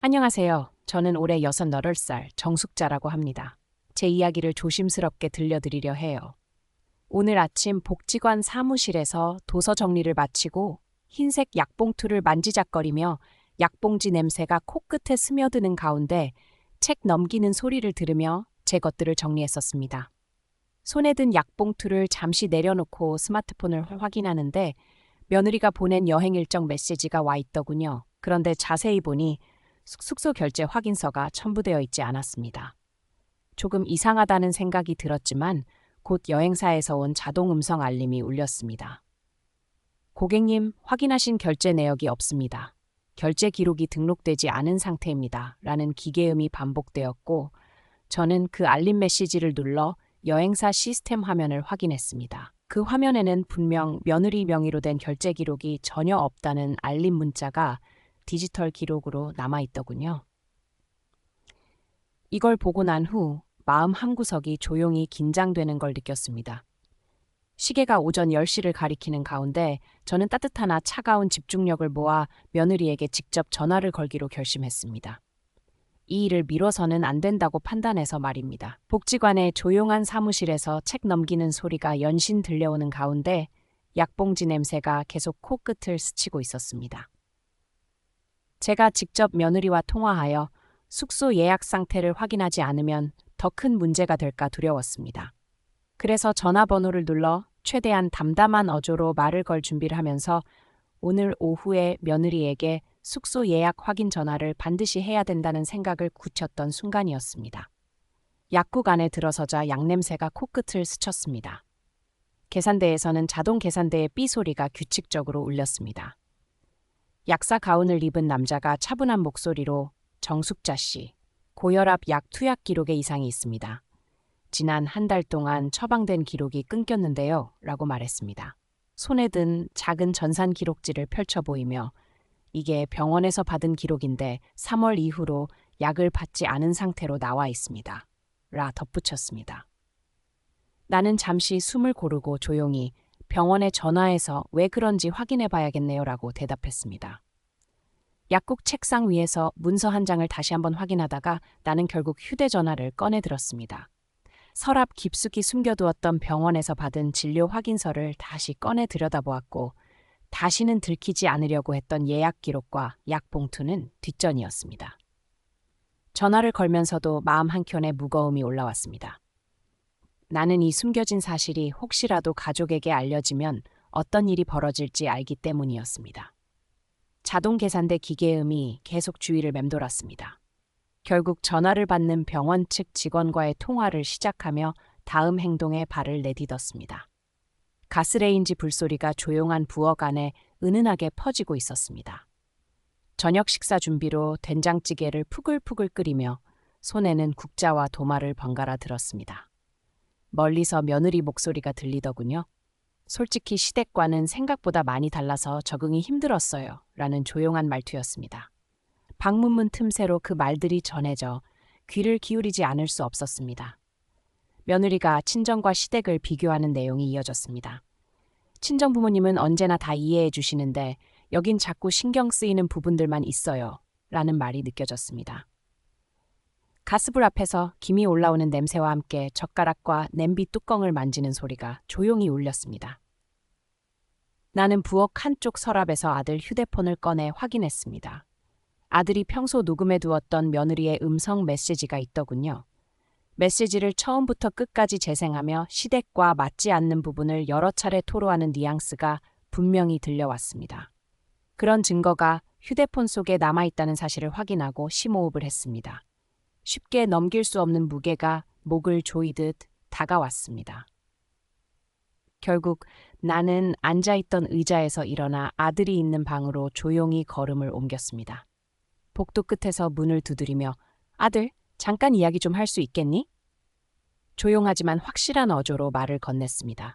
안녕하세요. 저는 올해 68살 정숙자라고 합니다. 제 이야기를 조심스럽게 들려드리려 해요. 오늘 아침 복지관 사무실에서 도서 정리를 마치고 흰색 약봉투를 만지작거리며 약봉지 냄새가 코끝에 스며드는 가운데 책 넘기는 소리를 들으며 제 것들을 정리했었습니다. 손에 든 약봉투를 잠시 내려놓고 스마트폰을 확인하는데 며느리가 보낸 여행 일정 메시지가 와 있더군요. 그런데 자세히 보니 숙소 결제 확인서가 첨부되어 있지 않았습니다. 조금 이상하다는 생각이 들었지만 곧 여행사에서 온 자동 음성 알림이 울렸습니다. 고객님, 확인하신 결제 내역이 없습니다. 결제 기록이 등록되지 않은 상태입니다. 라는 기계음이 반복되었고 저는 그 알림 메시지를 눌러 여행사 시스템 화면을 확인했습니다. 그 화면에는 분명 며느리 명의로 된 결제 기록이 전혀 없다는 알림 문자가 디지털 기록으로 남아있더군요. 이걸 보고 난 후 마음 한구석이 조용히 긴장되는 걸 느꼈습니다. 시계가 오전 10시를 가리키는 가운데 저는 따뜻하나 차가운 집중력을 모아 며느리에게 직접 전화를 걸기로 결심했습니다. 이 일을 미뤄서는 안 된다고 판단해서 말입니다. 복지관의 조용한 사무실에서 책 넘기는 소리가 연신 들려오는 가운데 약봉지 냄새가 계속 코끝을 스치고 있었습니다. 제가 직접 며느리와 통화하여 숙소 예약 상태를 확인하지 않으면 더 큰 문제가 될까 두려웠습니다. 그래서 전화번호를 눌러 최대한 담담한 어조로 말을 걸 준비를 하면서 오늘 오후에 며느리에게 숙소 예약 확인 전화를 반드시 해야 된다는 생각을 굳혔던 순간이었습니다. 약국 안에 들어서자 약냄새가 코끝을 스쳤습니다. 계산대에서는 자동 계산대의 삐 소리가 규칙적으로 울렸습니다. 약사 가운을 입은 남자가 차분한 목소리로 정숙자 씨, 고혈압 약 투약 기록에 이상이 있습니다. 지난 한 달 동안 처방된 기록이 끊겼는데요. 라고 말했습니다. 손에 든 작은 전산 기록지를 펼쳐 보이며 이게 병원에서 받은 기록인데 3월 이후로 약을 받지 않은 상태로 나와 있습니다. 라 덧붙였습니다. 나는 잠시 숨을 고르고 조용히 병원에 전화해서 왜 그런지 확인해 봐야겠네요. 라고 대답했습니다. 약국 책상 위에서 문서 한 장을 다시 한번 확인하다가 나는 결국 휴대전화를 꺼내 들었습니다. 서랍 깊숙이 숨겨두었던 병원에서 받은 진료 확인서를 다시 꺼내 들여다보았고 다시는 들키지 않으려고 했던 예약 기록과 약 봉투는 뒷전이었습니다. 전화를 걸면서도 마음 한켠에 무거움이 올라왔습니다. 나는 이 숨겨진 사실이 혹시라도 가족에게 알려지면 어떤 일이 벌어질지 알기 때문이었습니다. 자동 계산대 기계음이 계속 주위를 맴돌았습니다. 결국 전화를 받는 병원 측 직원과의 통화를 시작하며 다음 행동에 발을 내딛었습니다. 가스레인지 불소리가 조용한 부엌 안에 은은하게 퍼지고 있었습니다. 저녁 식사 준비로 된장찌개를 푸글푸글 끓이며 손에는 국자와 도마를 번갈아 들었습니다. 멀리서 며느리 목소리가 들리더군요. 솔직히 시댁과는 생각보다 많이 달라서 적응이 힘들었어요. 라는 조용한 말투였습니다. 방문문 틈새로 그 말들이 전해져 귀를 기울이지 않을 수 없었습니다. 며느리가 친정과 시댁을 비교하는 내용이 이어졌습니다. 친정 부모님은 언제나 다 이해해 주시는데 여긴 자꾸 신경 쓰이는 부분들만 있어요. 라는 말이 느껴졌습니다. 가스불 앞에서 김이 올라오는 냄새와 함께 젓가락과 냄비 뚜껑을 만지는 소리가 조용히 울렸습니다. 나는 부엌 한쪽 서랍에서 아들 휴대폰을 꺼내 확인했습니다. 아들이 평소 녹음해 두었던 며느리의 음성 메시지가 있더군요. 메시지를 처음부터 끝까지 재생하며 시댁과 맞지 않는 부분을 여러 차례 토로하는 뉘앙스가 분명히 들려왔습니다. 그런 증거가 휴대폰 속에 남아있다는 사실을 확인하고 심호흡을 했습니다. 쉽게 넘길 수 없는 무게가 목을 조이듯 다가왔습니다. 결국 나는 앉아있던 의자에서 일어나 아들이 있는 방으로 조용히 걸음을 옮겼습니다. 복도 끝에서 문을 두드리며 아들, 잠깐 이야기 좀 할 수 있겠니? 조용하지만 확실한 어조로 말을 건넸습니다.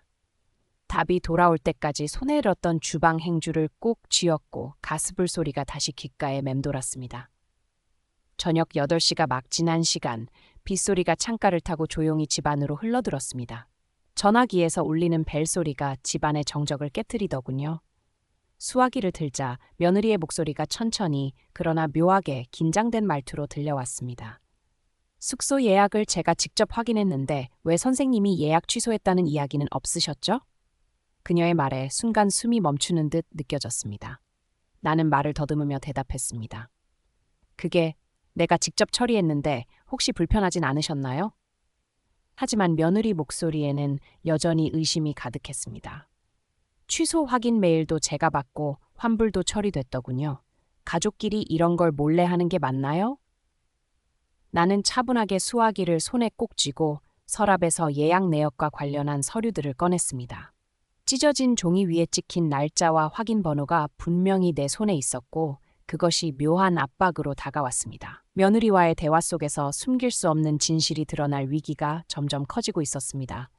답이 돌아올 때까지 손에 들었던 주방 행주를 꼭 쥐었고 가스불 소리가 다시 귓가에 맴돌았습니다. 저녁 8시가 막 지난 시간, 빗소리가 창가를 타고 조용히 집 안으로 흘러들었습니다. 전화기에서 울리는 벨소리가 집안의 정적을 깨뜨리더군요. 수화기를 들자 며느리의 목소리가 천천히 그러나 묘하게 긴장된 말투로 들려왔습니다. 숙소 예약을 제가 직접 확인했는데 왜 선생님이 예약 취소했다는 이야기는 없으셨죠? 그녀의 말에 순간 숨이 멈추는 듯 느껴졌습니다. 나는 말을 더듬으며 대답했습니다. 그게 내가 직접 처리했는데 혹시 불편하진 않으셨나요? 하지만 며느리 목소리에는 여전히 의심이 가득했습니다. 취소 확인 메일도 제가 받고 환불도 처리됐더군요. 가족끼리 이런 걸 몰래 하는 게 맞나요? 나는 차분하게 수화기를 손에 꼭 쥐고 서랍에서 예약 내역과 관련한 서류들을 꺼냈습니다. 찢어진 종이 위에 찍힌 날짜와 확인 번호가 분명히 내 손에 있었고 그것이 묘한 압박으로 다가왔습니다. 며느리와의 대화 속에서 숨길 수 없는 진실이 드러날 위기가 점점 커지고 있었습니다.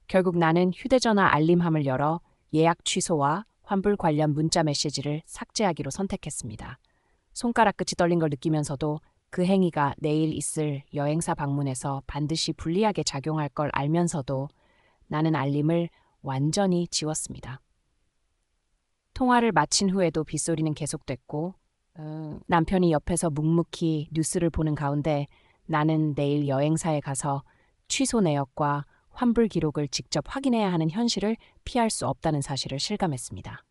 결국 나는 휴대전화 알림함을 열어 예약 취소와 환불 관련 문자 메시지를 삭제하기로 선택했습니다. 손가락 끝이 떨린 걸 느끼면서도 그 행위가 내일 있을 여행사 방문에서 반드시 불리하게 작용할 걸 알면서도 나는 알림을 완전히 지웠습니다. 통화를 마친 후에도 빗소리는 계속됐고 남편이 옆에서 묵묵히 뉴스를 보는 가운데 나는 내일 여행사에 가서 취소 내역과 환불 기록을 직접 확인해야 하는 현실을 피할 수 없다는 사실을 실감했습니다.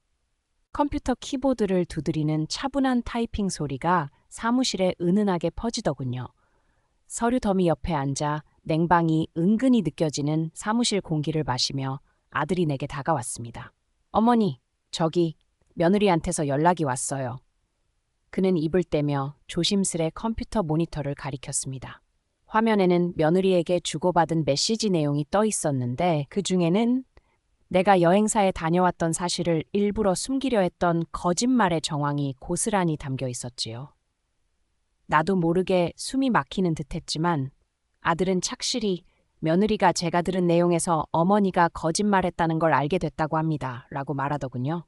컴퓨터 키보드를 두드리는 차분한 타이핑 소리가 사무실에 은은하게 퍼지더군요. 서류 더미 옆에 앉아 냉방이 은근히 느껴지는 사무실 공기를 마시며 아들이 내게 다가왔습니다. 어머니, 저기 며느리한테서 연락이 왔어요. 그는 입을 떼며 조심스레 컴퓨터 모니터를 가리켰습니다. 화면에는 며느리에게 주고받은 메시지 내용이 떠 있었는데 그 중에는 내가 여행사에 다녀왔던 사실을 일부러 숨기려 했던 거짓말의 정황이 고스란히 담겨 있었지요. 나도 모르게 숨이 막히는 듯했지만 아들은 착실히 며느리가 제가 들은 내용에서 어머니가 거짓말했다는 걸 알게 됐다고 합니다. 라고 말하더군요.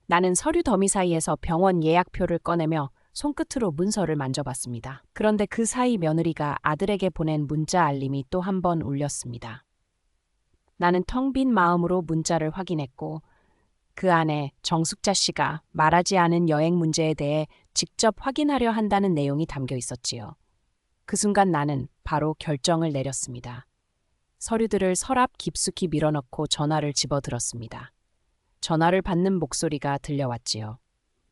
나는 서류 더미 사이에서 병원 예약표를 꺼내며 손끝으로 문서를 만져봤습니다. 그런데 그 사이 며느리가 아들에게 보낸 문자 알림이 또 한 번 울렸습니다. 나는 텅 빈 마음으로 문자를 확인했고 그 안에 정숙자 씨가 말하지 않은 여행 문제에 대해 직접 확인하려 한다는 내용이 담겨 있었지요. 그 순간 나는 바로 결정을 내렸습니다. 서류들을 서랍 깊숙이 밀어넣고 전화를 집어들었습니다. 전화를 받는 목소리가 들려왔지요.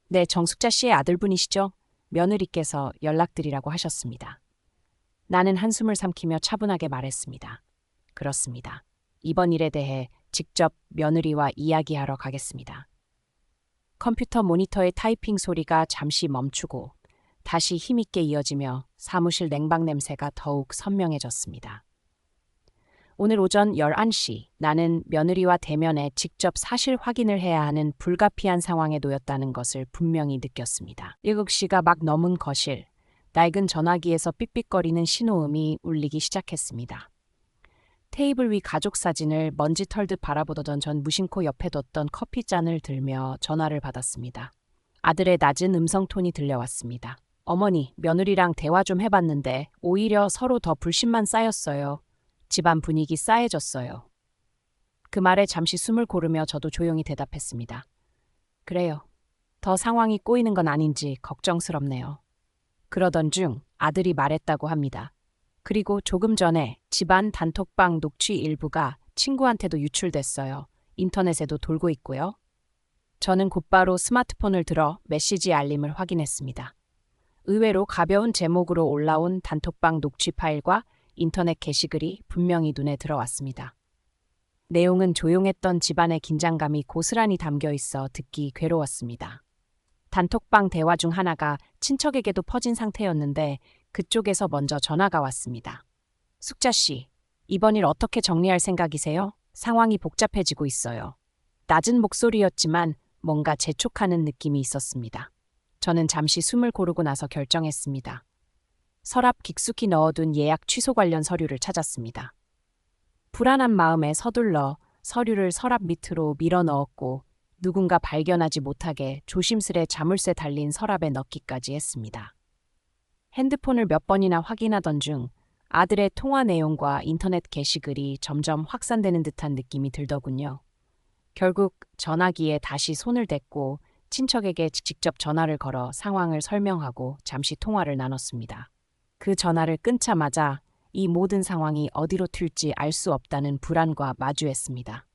네, 정숙자 씨의 아들분이시죠? 며느리께서 연락드리라고 하셨습니다. 나는 한숨을 삼키며 차분하게 말했습니다. 그렇습니다. 이번 일에 대해 직접 며느리와 이야기하러 가겠습니다. 컴퓨터 모니터의 타이핑 소리가 잠시 멈추고 다시 힘있게 이어지며 사무실 냉방 냄새가 더욱 선명해졌습니다. 오늘 오전 11시 나는 며느리와 대면해 직접 사실 확인을 해야 하는 불가피한 상황에 놓였다는 것을 분명히 느꼈습니다. 7시가 막 넘은 거실, 낡은 전화기에서 삑삑거리는 신호음이 울리기 시작했습니다. 테이블 위 가족 사진을 먼지 털듯 바라보던 전 무심코 옆에 뒀던 커피잔을 들며 전화를 받았습니다. 아들의 낮은 음성 톤이 들려왔습니다. 어머니, 며느리랑 대화 좀 해봤는데 오히려 서로 더 불신만 쌓였어요. 집안 분위기 싸해졌어요. 그 말에 잠시 숨을 고르며 저도 조용히 대답했습니다. 그래요. 더 상황이 꼬이는 건 아닌지 걱정스럽네요. 그러던 중 아들이 말했다고 합니다. 그리고 조금 전에 집안 단톡방 녹취 일부가 친구한테도 유출됐어요. 인터넷에도 돌고 있고요. 저는 곧바로 스마트폰을 들어 메시지 알림을 확인했습니다. 의외로 가벼운 제목으로 올라온 단톡방 녹취 파일과 인터넷 게시글이 분명히 눈에 들어왔습니다. 내용은 조용했던 집안의 긴장감이 고스란히 담겨 있어 듣기 괴로웠습니다. 단톡방 대화 중 하나가 친척에게도 퍼진 상태였는데 그쪽에서 먼저 전화가 왔습니다. 숙자 씨, 이번 일 어떻게 정리할 생각이세요? 상황이 복잡해지고 있어요. 낮은 목소리였지만 뭔가 재촉하는 느낌이 있었습니다. 저는 잠시 숨을 고르고 나서 결정했습니다. 서랍 깊숙이 넣어둔 예약 취소 관련 서류를 찾았습니다. 불안한 마음에 서둘러 서류를 서랍 밑으로 밀어 넣었고 누군가 발견하지 못하게 조심스레 자물쇠 달린 서랍에 넣기까지 했습니다. 핸드폰을 몇 번이나 확인하던 중 아들의 통화 내용과 인터넷 게시글이 점점 확산되는 듯한 느낌이 들더군요. 결국 전화기에 다시 손을 댔고 친척에게 직접 전화를 걸어 상황을 설명하고 잠시 통화를 나눴습니다. 그 전화를 끊자마자 이 모든 상황이 어디로 튈지 알 수 없다는 불안과 마주했습니다.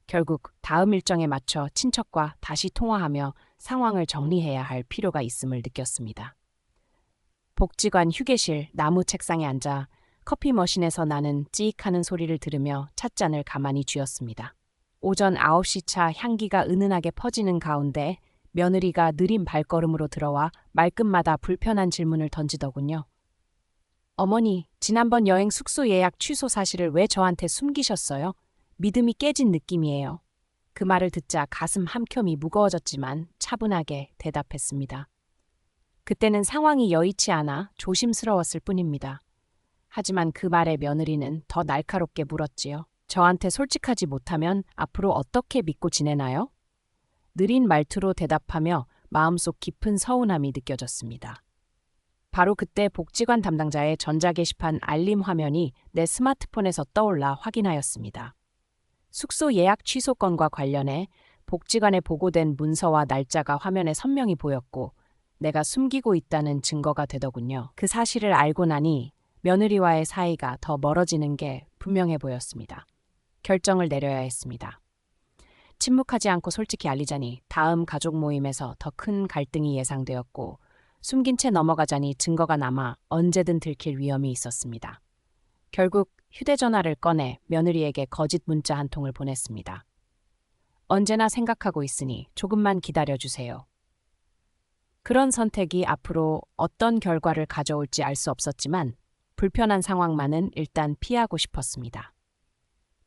결국 다음 일정에 맞춰 친척과 다시 통화하며 상황을 정리해야 할 필요가 있음을 느꼈습니다. 복지관 휴게실 나무 책상에 앉아 커피 머신에서 나는 찌익하는 소리를 들으며 찻잔을 가만히 쥐었습니다. 오전 9시 차 향기가 은은하게 퍼지는 가운데 며느리가 느린 발걸음으로 들어와 말끝마다 불편한 질문을 던지더군요. 어머니, 지난번 여행 숙소 예약 취소 사실을 왜 저한테 숨기셨어요? 믿음이 깨진 느낌이에요. 그 말을 듣자 가슴 한 켠이 무거워졌지만 차분하게 대답했습니다. 그때는 상황이 여의치 않아 조심스러웠을 뿐입니다. 하지만 그 말에 며느리는 더 날카롭게 물었지요. 저한테 솔직하지 못하면 앞으로 어떻게 믿고 지내나요? 느린 말투로 대답하며 마음속 깊은 서운함이 느껴졌습니다. 바로 그때 복지관 담당자의 전자게시판 알림 화면이 내 스마트폰에서 떠올라 확인하였습니다. 숙소 예약 취소 건과 관련해 복지관에 보고된 문서와 날짜가 화면에 선명히 보였고 내가 숨기고 있다는 증거가 되더군요. 그 사실을 알고 나니 며느리와의 사이가 더 멀어지는 게 분명해 보였습니다. 결정을 내려야 했습니다. 침묵하지 않고 솔직히 알리자니 다음 가족 모임에서 더 큰 갈등이 예상되었고 숨긴 채 넘어가자니 증거가 남아 언제든 들킬 위험이 있었습니다. 결국 휴대전화를 꺼내 며느리에게 거짓 문자 한 통을 보냈습니다. 언제나 생각하고 있으니 조금만 기다려주세요. 그런 선택이 앞으로 어떤 결과를 가져올지 알 수 없었지만 불편한 상황만은 일단 피하고 싶었습니다.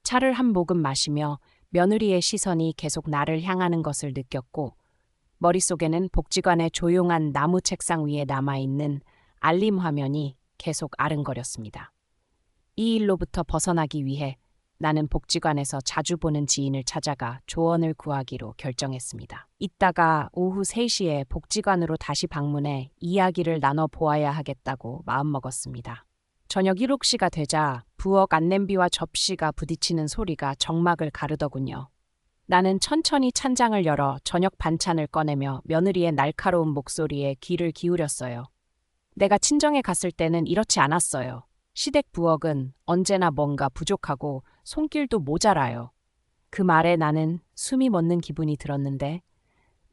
차를 한 모금 마시며 며느리의 시선이 계속 나를 향하는 것을 느꼈고 머릿속에는 복지관의 조용한 나무 책상 위에 남아있는 알림 화면이 계속 아른거렸습니다. 이 일로부터 벗어나기 위해 나는 복지관에서 자주 보는 지인을 찾아가 조언을 구하기로 결정했습니다. 이따가 오후 3시에 복지관으로 다시 방문해 이야기를 나눠보아야 하겠다고 마음먹었습니다. 저녁 7시가 되자 부엌 안냄비와 접시가 부딪히는 소리가 정막을 가르더군요. 나는 천천히 찬장을 열어 저녁 반찬을 꺼내며 며느리의 날카로운 목소리에 귀를 기울였어요. 내가 친정에 갔을 때는 이렇지 않았어요. 시댁 부엌은 언제나 뭔가 부족하고 손길도 모자라요. 그 말에 나는 숨이 멎는 기분이 들었는데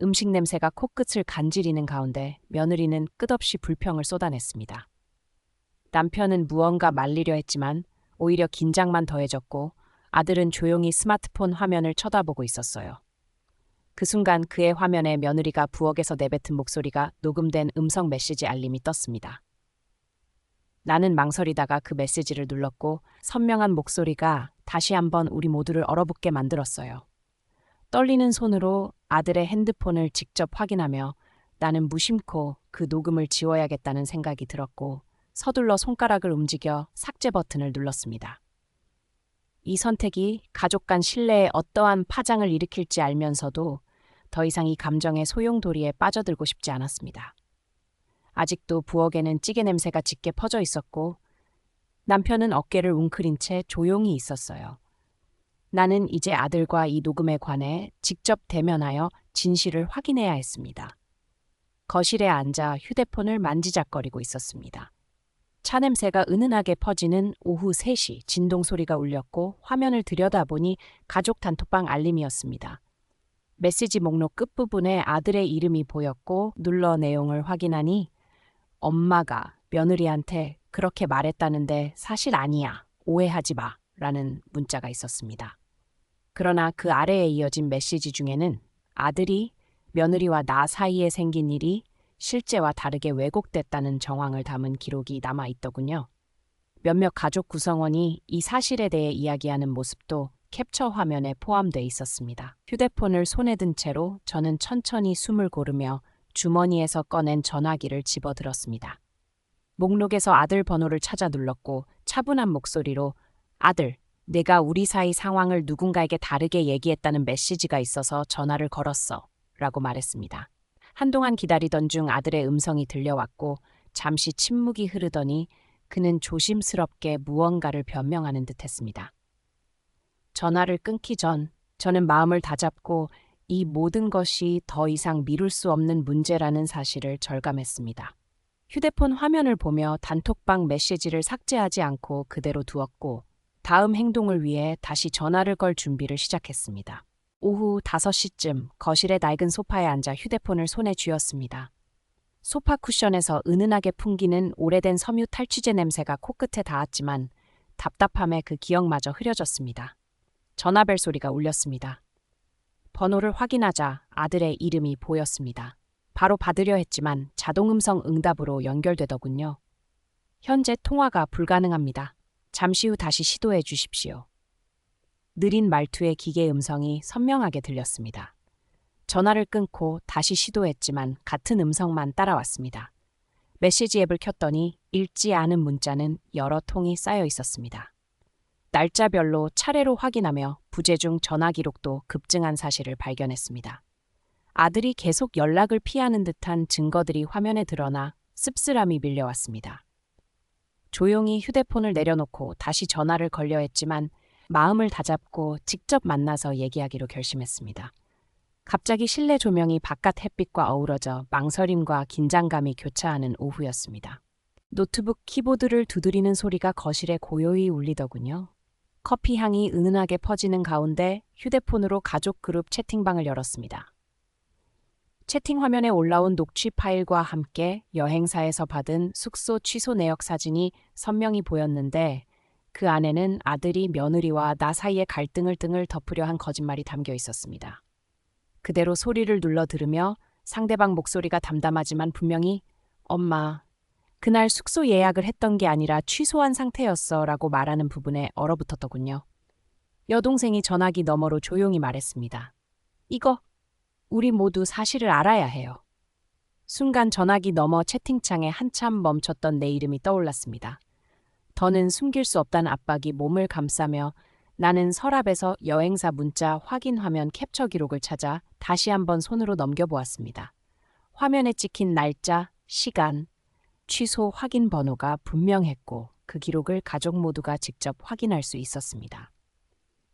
음식 냄새가 코끝을 간지리는 가운데 며느리는 끝없이 불평을 쏟아냈습니다. 남편은 무언가 말리려 했지만 오히려 긴장만 더해졌고 아들은 조용히 스마트폰 화면을 쳐다보고 있었어요. 그 순간 그의 화면에 며느리가 부엌에서 내뱉은 목소리가 녹음된 음성 메시지 알림이 떴습니다. 나는 망설이다가 그 메시지를 눌렀고 선명한 목소리가 다시 한번 우리 모두를 얼어붙게 만들었어요. 떨리는 손으로 아들의 핸드폰을 직접 확인하며 나는 무심코 그 녹음을 지워야겠다는 생각이 들었고 서둘러 손가락을 움직여 삭제 버튼을 눌렀습니다. 이 선택이 가족 간 신뢰에 어떠한 파장을 일으킬지 알면서도 더 이상 이 감정의 소용돌이에 빠져들고 싶지 않았습니다. 아직도 부엌에는 찌개 냄새가 짙게 퍼져 있었고 남편은 어깨를 웅크린 채 조용히 있었어요. 나는 이제 아들과 이 녹음에 관해 직접 대면하여 진실을 확인해야 했습니다. 거실에 앉아 휴대폰을 만지작거리고 있었습니다. 차 냄새가 은은하게 퍼지는 오후 3시 진동 소리가 울렸고 화면을 들여다보니 가족 단톡방 알림이었습니다. 메시지 목록 끝부분에 아들의 이름이 보였고 눌러 내용을 확인하니 엄마가 며느리한테 그렇게 말했다는데 사실 아니야. 오해하지 마. 라는 문자가 있었습니다. 그러나 그 아래에 이어진 메시지 중에는 아들이 며느리와 나 사이에 생긴 일이 실제와 다르게 왜곡됐다는 정황을 담은 기록이 남아 있더군요. 몇몇 가족 구성원이 이 사실에 대해 이야기하는 모습도 캡처 화면에 포함돼 있었습니다. 휴대폰을 손에 든 채로 저는 천천히 숨을 고르며 주머니에서 꺼낸 전화기를 집어들었습니다. 목록에서 아들 번호를 찾아 눌렀고 차분한 목소리로 아들, 내가 우리 사이 상황을 누군가에게 다르게 얘기했다는 메시지가 있어서 전화를 걸었어. 라고 말했습니다. 한동안 기다리던 중 아들의 음성이 들려왔고 잠시 침묵이 흐르더니 그는 조심스럽게 무언가를 변명하는 듯 했습니다. 전화를 끊기 전 저는 마음을 다잡고 이 모든 것이 더 이상 미룰 수 없는 문제라는 사실을 절감했습니다. 휴대폰 화면을 보며 단톡방 메시지를 삭제하지 않고 그대로 두었고 다음 행동을 위해 다시 전화를 걸 준비를 시작했습니다. 오후 5시쯤 거실의 낡은 소파에 앉아 휴대폰을 손에 쥐었습니다. 소파 쿠션에서 은은하게 풍기는 오래된 섬유 탈취제 냄새가 코끝에 닿았지만 답답함에 그 기억마저 흐려졌습니다. 전화벨 소리가 울렸습니다. 번호를 확인하자 아들의 이름이 보였습니다. 바로 받으려 했지만 자동음성 응답으로 연결되더군요. 현재 통화가 불가능합니다. 잠시 후 다시 시도해 주십시오. 느린 말투의 기계 음성이 선명하게 들렸습니다. 전화를 끊고 다시 시도했지만 같은 음성만 따라왔습니다. 메시지 앱을 켰더니 읽지 않은 문자는 여러 통이 쌓여 있었습니다. 날짜별로 차례로 확인하며 부재 중 전화 기록도 급증한 사실을 발견했습니다. 아들이 계속 연락을 피하는 듯한 증거들이 화면에 드러나 씁쓸함이 밀려왔습니다. 조용히 휴대폰을 내려놓고 다시 전화를 걸려 했지만 마음을 다잡고 직접 만나서 얘기하기로 결심했습니다. 갑자기 실내 조명이 바깥 햇빛과 어우러져 망설임과 긴장감이 교차하는 오후였습니다. 노트북 키보드를 두드리는 소리가 거실에 고요히 울리더군요. 커피 향이 은은하게 퍼지는 가운데 휴대폰으로 가족 그룹 채팅방을 열었습니다. 채팅 화면에 올라온 녹취 파일과 함께 여행사에서 받은 숙소 취소 내역 사진이 선명히 보였는데 그 안에는 아들이 며느리와 나 사이의 갈등을 등을 덮으려 한 거짓말이 담겨 있었습니다. 그대로 소리를 눌러 들으며 상대방 목소리가 담담하지만 분명히 엄마, 그날 숙소 예약을 했던 게 아니라 취소한 상태였어 라고 말하는 부분에 얼어붙었더군요. 여동생이 전화기 너머로 조용히 말했습니다. 이거 우리 모두 사실을 알아야 해요. 순간 전화기 너머 채팅창에 한참 멈췄던 내 이름이 떠올랐습니다. 더는 숨길 수 없다는 압박이 몸을 감싸며 나는 서랍에서 여행사 문자 확인 화면 캡처 기록을 찾아 다시 한번 손으로 넘겨보았습니다. 화면에 찍힌 날짜, 시간, 취소 확인 번호가 분명했고 그 기록을 가족 모두가 직접 확인할 수 있었습니다.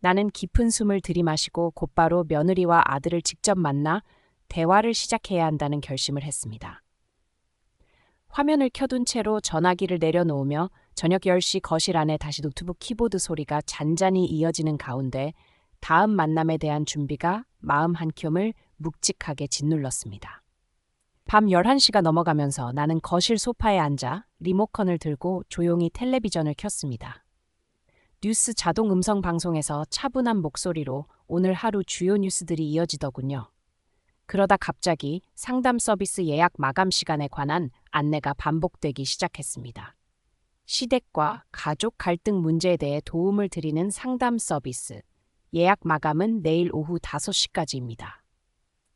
나는 깊은 숨을 들이마시고 곧바로 며느리와 아들을 직접 만나 대화를 시작해야 한다는 결심을 했습니다. 화면을 켜둔 채로 전화기를 내려놓으며 저녁 10시 거실 안에 다시 노트북 키보드 소리가 잔잔히 이어지는 가운데 다음 만남에 대한 준비가 마음 한켠을 묵직하게 짓눌렀습니다. 밤 11시가 넘어가면서 나는 거실 소파에 앉아 리모컨을 들고 조용히 텔레비전을 켰습니다. 뉴스 자동 음성 방송에서 차분한 목소리로 오늘 하루 주요 뉴스들이 이어지더군요. 그러다 갑자기 상담 서비스 예약 마감 시간에 관한 안내가 반복되기 시작했습니다. 시댁과 가족 갈등 문제에 대해 도움을 드리는 상담 서비스. 예약 마감은 내일 오후 5시까지입니다.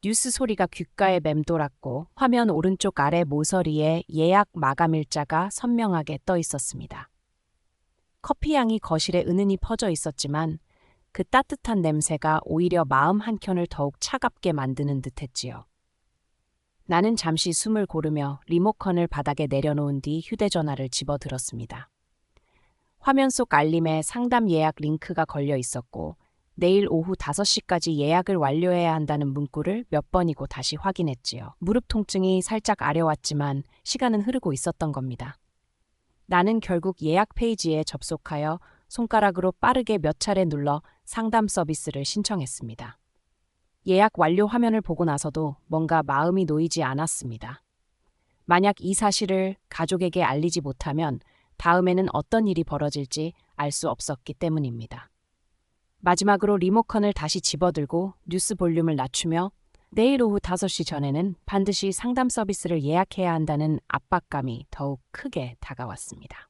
뉴스 소리가 귓가에 맴돌았고 화면 오른쪽 아래 모서리에 예약 마감 일자가 선명하게 떠 있었습니다. 커피 향이 거실에 은은히 퍼져 있었지만 그 따뜻한 냄새가 오히려 마음 한켠을 더욱 차갑게 만드는 듯했지요. 나는 잠시 숨을 고르며 리모컨을 바닥에 내려놓은 뒤 휴대전화를 집어들었습니다. 화면 속 알림에 상담 예약 링크가 걸려 있었고 내일 오후 5시까지 예약을 완료해야 한다는 문구를 몇 번이고 다시 확인했지요. 무릎 통증이 살짝 아려왔지만 시간은 흐르고 있었던 겁니다. 나는 결국 예약 페이지에 접속하여 손가락으로 빠르게 몇 차례 눌러 상담 서비스를 신청했습니다. 예약 완료 화면을 보고 나서도 뭔가 마음이 놓이지 않았습니다. 만약 이 사실을 가족에게 알리지 못하면 다음에는 어떤 일이 벌어질지 알 수 없었기 때문입니다. 마지막으로 리모컨을 다시 집어들고 뉴스 볼륨을 낮추며 내일 오후 5시 전에는 반드시 상담 서비스를 예약해야 한다는 압박감이 더욱 크게 다가왔습니다.